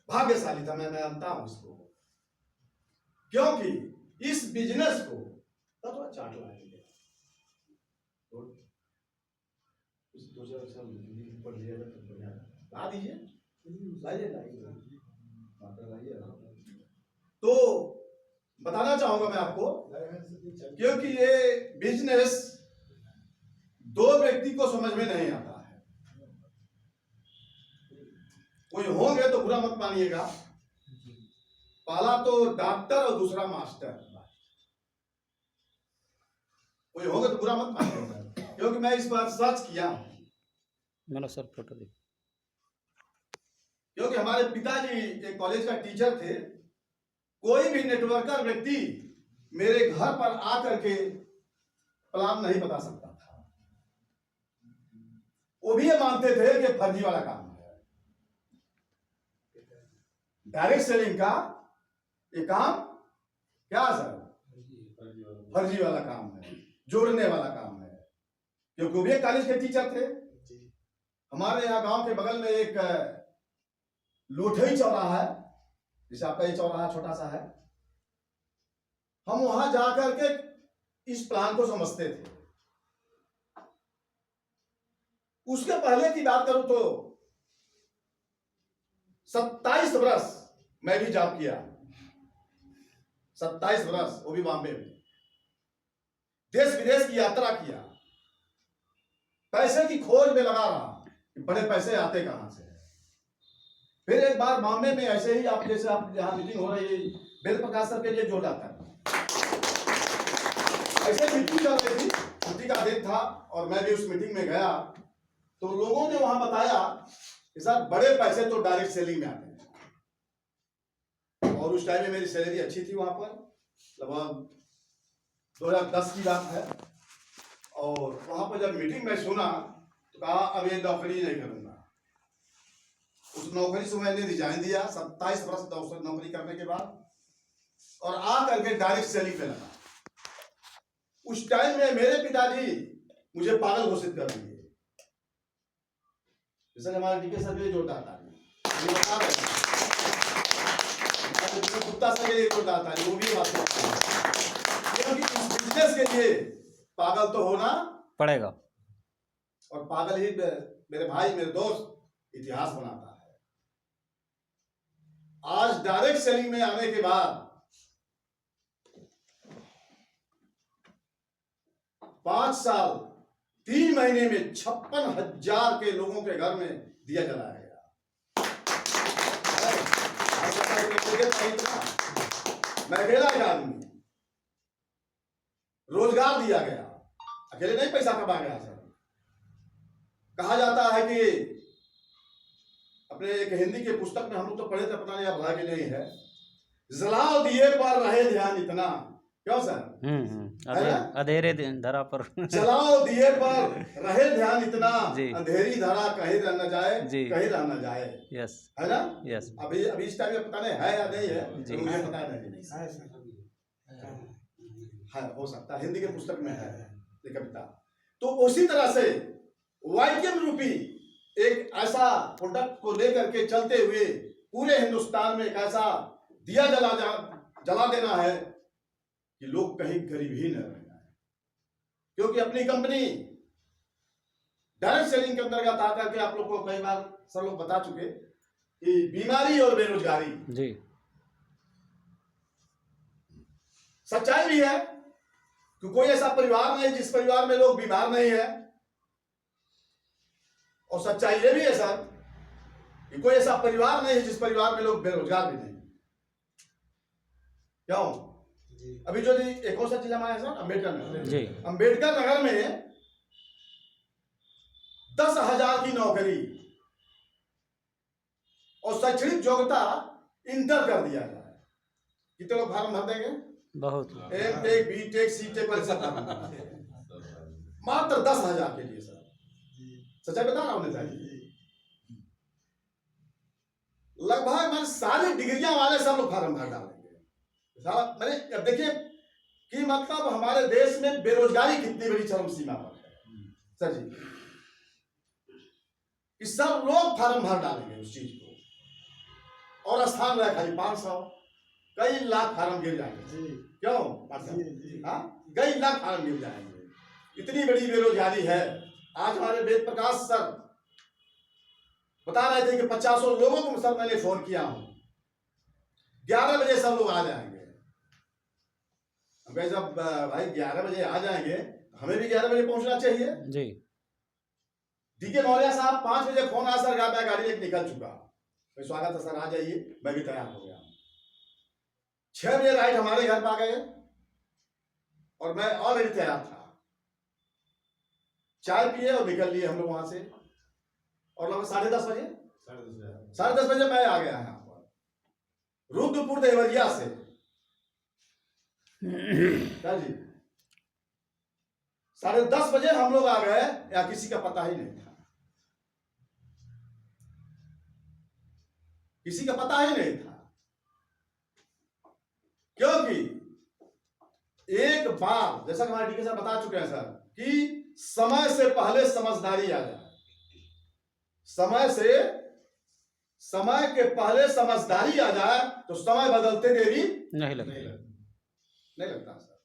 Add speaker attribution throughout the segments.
Speaker 1: भाग्यशाली था, मैं मानता हूं इसको, क्योंकि इस बिजनेस को थोड़ा चाट लाएंगे ला दीजिए, तो बताना चाहूंगा मैं आपको, क्योंकि ये बिजनेस दो व्यक्ति को समझ में नहीं आता है। कोई होंगे तो बुरा मत मानिएगा, पहला तो डॉक्टर और दूसरा मास्टर, कोई होगा तो बुरा मत मानिएगा, क्योंकि मैं इस बार सर्च किया हूं।
Speaker 2: मैंने सर फोटो दी,
Speaker 1: क्योंकि हमारे पिताजी एक कॉलेज का टीचर थे, कोई भी नेटवर्कर व्यक्ति मेरे घर पर आकर के प्लान नहीं बता सकता था, वो भी ये मानते थे कि फर्जी वाला काम है। डायरेक्ट सेलिंग का ये काम क्या सर, फर्जी वाला काम है, जोड़ने वाला काम है, क्योंकि वो भी एक कॉलेज के टीचर थे। हमारे यहाँ गांव के बगल में एक लोठई चौराहा है, जैसे आपका ये चौराहा छोटा सा है, हम वहां जाकर के इस प्लान को समझते थे। उसके पहले की बात करूं तो 27 वर्ष मैं भी जॉब किया, 27 वर्ष, वो भी बॉम्बे में, देश विदेश की यात्रा किया, पैसे की खोज में लगा रहा कि बड़े पैसे आते कहां से। फिर एक बार बॉम्बे में ऐसे ही आप जैसे आप यहाँ मीटिंग हो रही है, बेल प्रकाश सर के लिए जोड़ जाता है, ऐसे मीटिंग चल रही थी, छुट्टी का दिन था और मैं भी उस मीटिंग में गया, तो लोगों ने वहां बताया कि सर बड़े पैसे तो डायरेक्ट सेलिंग में आते हैं। और उस टाइम में मेरी सैलरी अच्छी थी वहां पर, लगभग 2010 की बात है। और वहां पर जब मीटिंग में सुना तो कहा अब ये नौकरी नहीं करूंगा। उस नौकरी से मैंने रिजाइन दिया 27 वर्ष नौकरी करने के बाद, और आ करके डायरेक्ट सेलिंग पे लगा। उस टाइम में मेरे पिताजी मुझे पागल घोषित कर दिए, जैसे हमारे डीके सर के जोड़ता था, ये बता रहे हैं कुत्ता सर के जोड़ता था, वो भी बात करता है, क्योंकि इस बिजनेस के लिए पागल तो होना
Speaker 2: पड़ेगा,
Speaker 1: और पागल ही मेरे भाई मेरे दोस्त इतिहास बनाता है। आज डायरेक्ट सेलिंग में आने के बाद 5 साल 3 महीने में 56,000 के लोगों के घर में दिया जलाया गया। मैं अकेला एक आदमी, रोजगार दिया गया, अकेले नहीं पैसा कमा गया सर। कहा जाता है कि अपने एक हिंदी के पुस्तक में हम लोग तो पढ़े थे, पता नहीं अब है कि नहीं है, जलाओ दिए पर रहे ध्यान इतना, क्यों सर?
Speaker 2: अधेरे धरा पर
Speaker 1: जलाओ दिए पर रहे ध्यान इतना, अंधेरी धरा कहीं रह न जाए, कहीं रह न जाए,
Speaker 2: यस
Speaker 1: है ना?
Speaker 2: यस।
Speaker 1: अभी इस टाइम में पता नहीं है या नहीं है, तो मुझे पता नहीं है, हो सकता है हिंदी के पुस्तक में है ये कविता। तो उसी तरह से वाईकेएम रूपी एक ऐसा प्रोडक्ट को लेकर के चलते हुए पूरे हिंदुस्तान में एक ऐसा दिया जला देना है कि लोग कहीं गरीब ही न रह जाए, क्योंकि अपनी कंपनी डायरेक्ट सेलिंग के अंतर्गत आकर के आप लोग को कई बार सर लोग बता चुके कि बीमारी और बेरोजगारी
Speaker 2: जी,
Speaker 1: सच्चाई भी है कि कोई ऐसा परिवार नहीं जिस परिवार में लोग बीमार नहीं है, और सच्चाई ये भी है सर कि कोई ऐसा परिवार नहीं है जिस परिवार में लोग बेरोजगार भी नहीं। क्यों? अभी जो एक और सा चीज हमारे सर अम्बेडकर नगर, अम्बेडकर नगर में 10,000 की नौकरी और शैक्षणिक योग्यता इंटर कर दिया जाए, कितने लोग फार्म भर देंगे?
Speaker 2: बहुत।
Speaker 1: एमटेक, बीटेक, सीटेक मात्र 10,000 के लिए सर, सच्चाई बता रहा हूं चाहिए। लगभग मैंने सारी डिग्रियां वाले सब लोग फार्म भर डालेंगे। मैंने अब देखिए कि मतलब हमारे देश में बेरोजगारी कितनी बड़ी चरम सीमा पर है सर जी, कि सब लोग फार्म भर डालेंगे उस चीज को, और स्थान रहे खाली 500, कई लाख फार्म गिर जाएंगे।
Speaker 3: जी
Speaker 1: क्यों?
Speaker 3: जी
Speaker 1: हाँ, कई लाख फार्म गिर जाएंगे। इतनी बड़ी बेरोजगारी है। आज हमारे वेद प्रकाश सर बता रहे थे कि 50 लोगों को सर मैंने फोन किया हूं, 11 बजे सब लोग आ जाएंगे। हम कहे जब भाई 11 बजे आ जाएंगे, हमें भी 11 बजे पहुंचना चाहिए।
Speaker 2: जी
Speaker 1: डीके मौर्य साहब 5 बजे फोन आया, सर मैं गाड़ी लेकर निकल चुका, मैं स्वागत है सर, आ जाइए, मैं भी तैयार हो गया। 6 बजे राइट हमारे घर पर आ गए और मैं ऑलरेडी तैयार था। चाय पिए और निकल लिए हम लोग वहां से, और लगभग 10:30 बजे 10:30 बजे मैं आ गया यहाँ पर रुद्रपुर देवरिया से। क्या जी, 10:30 बजे हम लोग आ गए, या किसी का पता ही नहीं था, किसी का पता ही नहीं था। क्योंकि एक बार जैसा कि हमारे डीके साहब बता चुके हैं सर कि समय से पहले समझदारी आ जाए, समय के पहले समझदारी आ जाए तो समय बदलते देरी
Speaker 2: नहीं लगता।
Speaker 1: नहीं लगता सर।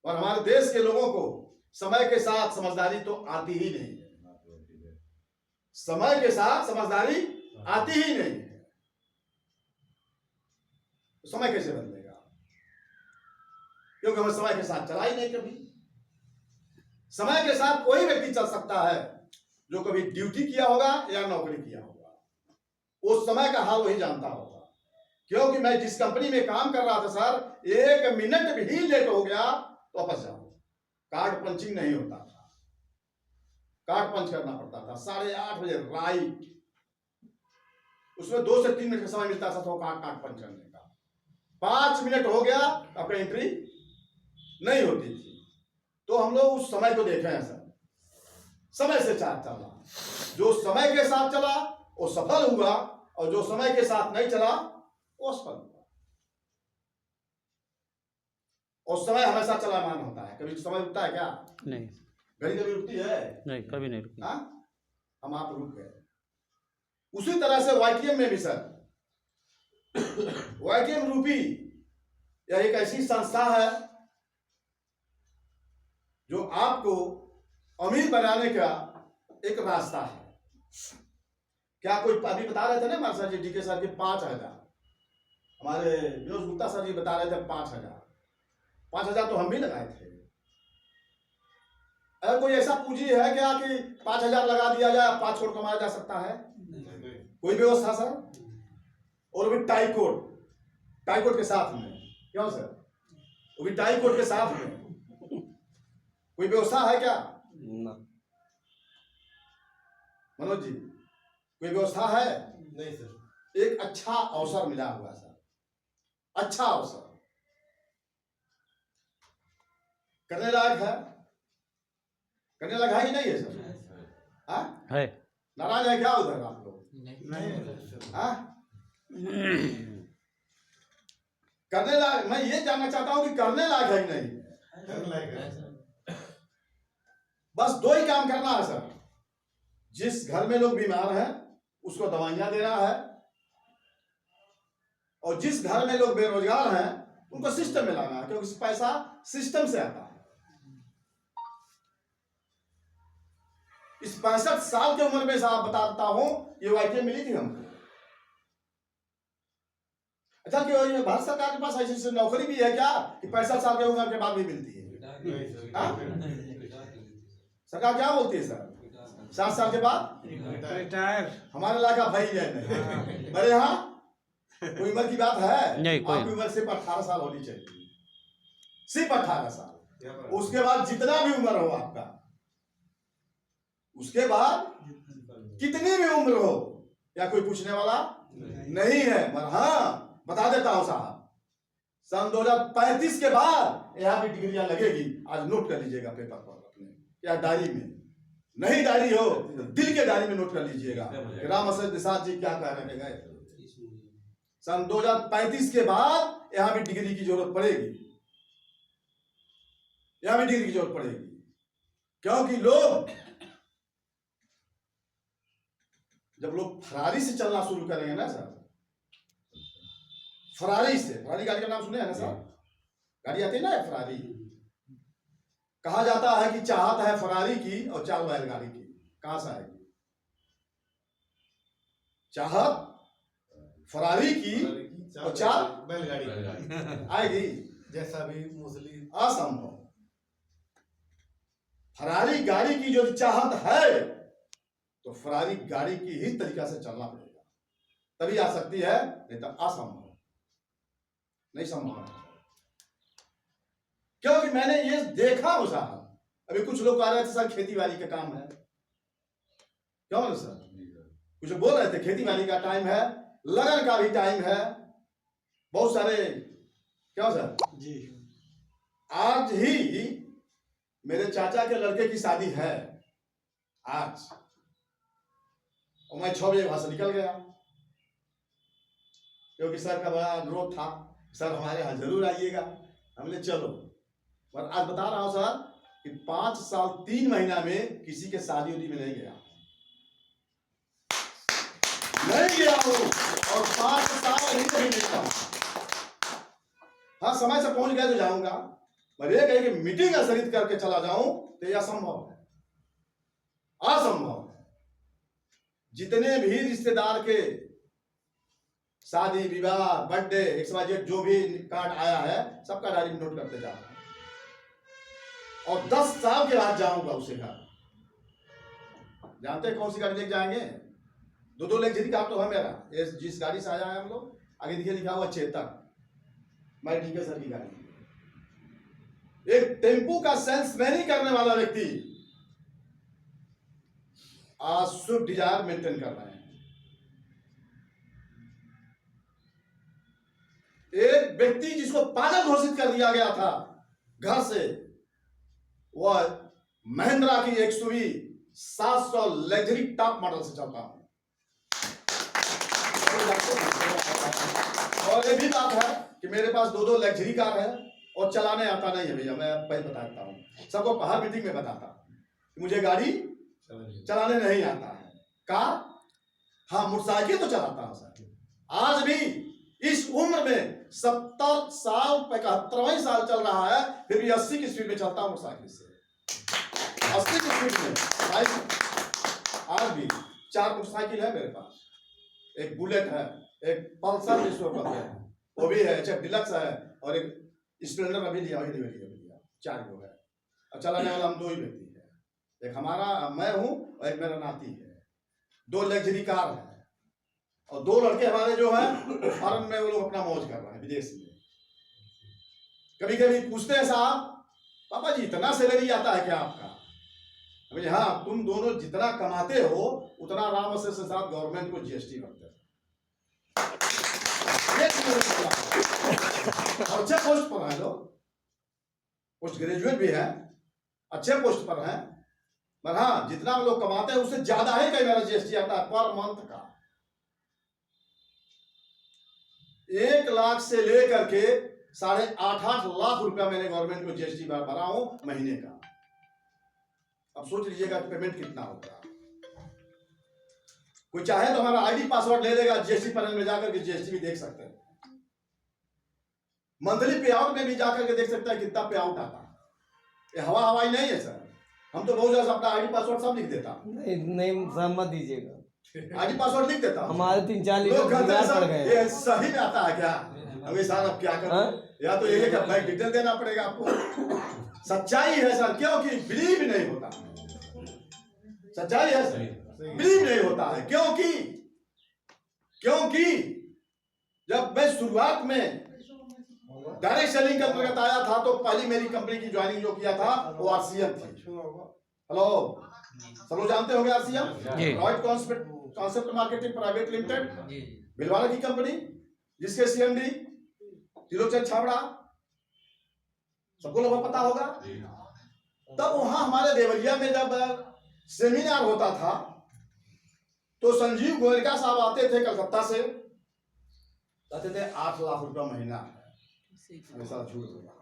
Speaker 1: और हमारे देश के लोगों को समय के साथ समझदारी तो आती ही नहीं है, समय के साथ समझदारी आती ही नहीं है, तो समय कैसे बदलेगा? क्योंकि हमें समय के साथ चला ही नहीं कभी। समय के साथ कोई व्यक्ति चल सकता है जो कभी ड्यूटी किया होगा या नौकरी किया होगा, उस समय का हाल वही जानता होगा। क्योंकि मैं जिस कंपनी में काम कर रहा था सर, 1 मिनट भी लेट हो गया तो वापस जाओ, कार्ड पंचिंग नहीं होता था, कार्ड पंच करना पड़ता था 8:30 बजे राइट, उसमें 2 से 3 मिनट का समय मिलता था तो कार्ड पंच करने का। 5 मिनट हो गया, अपनी एंट्री नहीं होती थी। तो हम लोग उस समय को देखे हैं सर, समय से साथ चला, जो समय के साथ चला वो सफल हुआ, और जो समय के साथ नहीं चला वो असफल हुआ। और समय हमेशा चलामान होता है, कभी समय रुकता है क्या?
Speaker 2: नहीं,
Speaker 1: घड़ी कभी रुकती है?
Speaker 2: नहीं कभी नहीं रुकी।
Speaker 1: हम आप रुक गए। उसी तरह से वाईटीएम में भी सर, वाईटीएम रूपी यह एक ऐसी संस्था है जो आपको अमीर बनाने का एक रास्ता है। क्या कोई अभी बता रहे थे ना हमारे सर जी, डीके सर के 5,000, हमारे विनोद गुप्ता सर जी बता रहे थे 5,000 तो हम भी लगाए थे। अगर कोई ऐसा पूंजी है क्या कि 5,000 लगा दिया जाए 5 करोड़ कमाया जा सकता है? कोई व्यवस्था सर? और भी टाई कोट के साथ में, क्यों सर? वो भी टाई कोट के साथ में कोई व्यवस्था है क्या? मनोज जी, कोई व्यवस्था है?
Speaker 3: नहीं सर।
Speaker 1: एक अच्छा अवसर मिला हुआ सर, अच्छा अवसर करने लायक है, करने लायक है कि नहीं है सर?
Speaker 2: है।
Speaker 1: नाराज है क्या उधर आप लोग? करने लायक, मैं ये जानना चाहता हूं कि करने लायक है कि नहीं? बस 2 ही काम करना है सर। जिस घर में लोग बीमार हैं उसको दवाइयां देना है, और जिस घर में लोग बेरोजगार हैं उनको सिस्टम में लाना है, क्योंकि पैसा सिस्टम से आता है। इस 65 साल की उम्र में साहब बताता हूं, ये वाईटीएम मिली थी हमको। अच्छा, कि भारत सरकार के पास ऐसी नौकरी भी है क्या कि 65 साल की उम्र के बाद भी मिलती है? सरकार क्या बोलती है सर? 7 साल के बाद
Speaker 3: रिटायर।
Speaker 1: हमारे इलाका भाई है नहीं, मेरे यहाँ कोई उम्र की बात है?
Speaker 2: नहीं, कोई
Speaker 1: आपकी उम्र सिर्फ 18 साल होनी चाहिए, सिर्फ 18 साल। उसके बाद जितना भी उम्र हो आपका, उसके बाद कितनी भी उम्र हो, क्या कोई पूछने वाला नहीं है। मगर हाँ, बता देता हूं साहब, सन 2035 के बाद यहाँ भी डिग्रियां लगेगी। आज नोट कर लीजिएगा पेपर पर अपने या डायरी में, नहीं डायरी हो तो दिल के डायरी में नोट कर लीजिएगा। राम असद निषाद जी क्या कह रहे गए, सन 2035 के बाद यहां भी डिग्री की जरूरत पड़ेगी, यहां भी डिग्री की जरूरत पड़ेगी। क्योंकि जब लोग फरारी से चलना शुरू करेंगे ना सर, फरारी से, फरारी गाड़ी का नाम सुने हैं ना साहब? गाड़ी आती है ना फरारी। कहा जाता है कि चाहत है फरारी की और चाल बैलगाड़ी की। कहां से आएगी चाहत फरारी की और चाल
Speaker 3: बैलगाड़ी
Speaker 1: आएगी?
Speaker 3: जैसा भी मुस्लिम
Speaker 1: असंभव। फरारी गाड़ी की जो चाहत है तो फरारी गाड़ी की ही तरीका से चलना पड़ेगा, तभी आ सकती है, नहीं तो असंभव, नहीं संभव है। क्योंकि मैंने ये देखा हो साहब। अभी कुछ लोग कह रहे थे सर खेती बाड़ी का काम है, क्यों बोले सर? कुछ बोल रहे थे खेती बाड़ी का टाइम है, लगन का भी टाइम है, बहुत सारे, क्यों सर?
Speaker 3: जी
Speaker 1: आज ही मेरे चाचा के लड़के की शादी है आज, और मैं 6 बजे वहां से निकल गया क्योंकि सर का बड़ा अनुरोध था, सर हमारे यहाँ जरूर आइएगा। हमने चलो, पर आज बता रहा हूं सर कि 5 साल 3 महीना में किसी के शादी उदी में नहीं गया हूं, और 5 साल ही नहीं निकला। हाँ, समय से पहुंच गया तो जाऊंगा, पर ये कहीं कि मीटिंग स्थगित करके चला जाऊं तो यह असंभव है, असंभव है। जितने भी रिश्तेदार के शादी विवाह बर्थडे XYZ जो भी कार्ड आया है सबका डायरी में नोट करते जा रहा हूं, और 10 साल के बाद जाऊंगा उसे घर। जानते हैं कौन सी गाड़ी लेके जाएंगे? 2 लग्जरी कार तो है मेरा, ये जिस गाड़ी से आया है हम लोग, आगे देखिए लिखा हुआ चेतक, मैं ठीक है सर की गाड़ी। एक टेम्पू का सेल्समैन ही करने वाला व्यक्ति आज स्विफ्ट डिजायर मेंटेन कर रहे हैं। एक व्यक्ति जिसको पागल घोषित कर दिया गया था घर से, वह महिंद्रा की XUV 700 लग्जरी टॉप मॉडल से चलता हूं। और ये भी बात है कि मेरे पास 2 लग्जरी कार है और चलाने आता नहीं है भैया। मैं पहले बताता हूं सबको, हर मीटिंग में बताता कि मुझे गाड़ी चलाने नहीं आता है। कार, हाँ मोटरसाइकिल तो चलाता हूं सर। आज भी इस उम्र में 70 साल 75वां साल चल रहा है, फिर भी 80 की स्पीड में चलता हूं मोटरसाइकिल से, 80 की स्पीड में। आज भी 4 मोटरसाइकिल है मेरे पास, एक बुलेट है, एक पल्सर जिसको कहते हैं वो भी है, HF डिलक्स है, और एक स्प्लेंडर अभी लिया, वही लिया। 4 लोग है, और चलाने वाला हम 2 ही व्यक्ति है, एक हमारा मैं हूं और एक मेरा नाती है। 2 लग्जरी कार है, और 2 लड़के हमारे जो है फॉरेन में, वो लोग अपना मौज कर रहे हैं विदेश में। कभी कभी पूछते हैं साहब, पापा जी इतना सैलरी आता है क्या आपका? हाँ, तुम दोनों जितना कमाते हो उतना आराम से साथ गवर्नमेंट को GST भरते हो। अच्छे पोस्ट पर हैं लोग, पोस्ट ग्रेजुएट भी है, अच्छे पोस्ट पर हैं, पर हाँ जितना लोग कमाते हैं उससे ज्यादा ही कई मेरा GST आता है पर मंथ का। 1 लाख से लेकर के 8.5 लाख रुपया मैंने गवर्नमेंट को GST भरा हूं महीने का। अब सोच लीजिएगा पेमेंट कितना होगा। कोई चाहे तो हमारा ID पासवर्ड ले लेगा, GST पैनल में जाकर के GST भी देख सकते हैं, मंथली पे आउट में भी जाकर के देख सकता है कितना पे आउट आता है। ये हवाई नहीं है सर, हम तो बहुत ज्यादा अपना ID पासवर्ड सब लिख देता।
Speaker 4: नहीं सर मत दीजिएगा,
Speaker 1: ID पासवर्ड लिख देता।
Speaker 4: हमारे 3-4
Speaker 1: लोग
Speaker 4: लीटर
Speaker 1: कहते हैं
Speaker 4: बीमार पड़
Speaker 1: सर
Speaker 4: गए।
Speaker 1: ये सही में आता है क्या? अभी सर अब क्या करूं? या तो ये कि बैंक डिटेल देना पड़ेगा आपको। सच्चाई है सर, क्योंकि बिलीव नहीं होता, सच्चाई है सर, बिलीव नहीं होता है। क्योंकि जब मैं शुरुआत में डायरेक्ट सेलिंग के अंतर्गत आया था तो पहली मेरी कंपनी की ज्वाइनिंग जो किया था वो RCM थी। हेलो सब लोग जानते होंगे RCM, riot concept marketing private limited, Bhilwara की कंपनी, जिसके CMD त्रिलोचन छाबड़ा, सबको लोग पता होगा। तब वहां हमारे देवरिया में जब सेमिनार होता था तो संजीव गोयनका साहब आते थे कलकत्ता से, कहते थे 8 लाख रुपया महीना है, हमेशा झूठ बोला।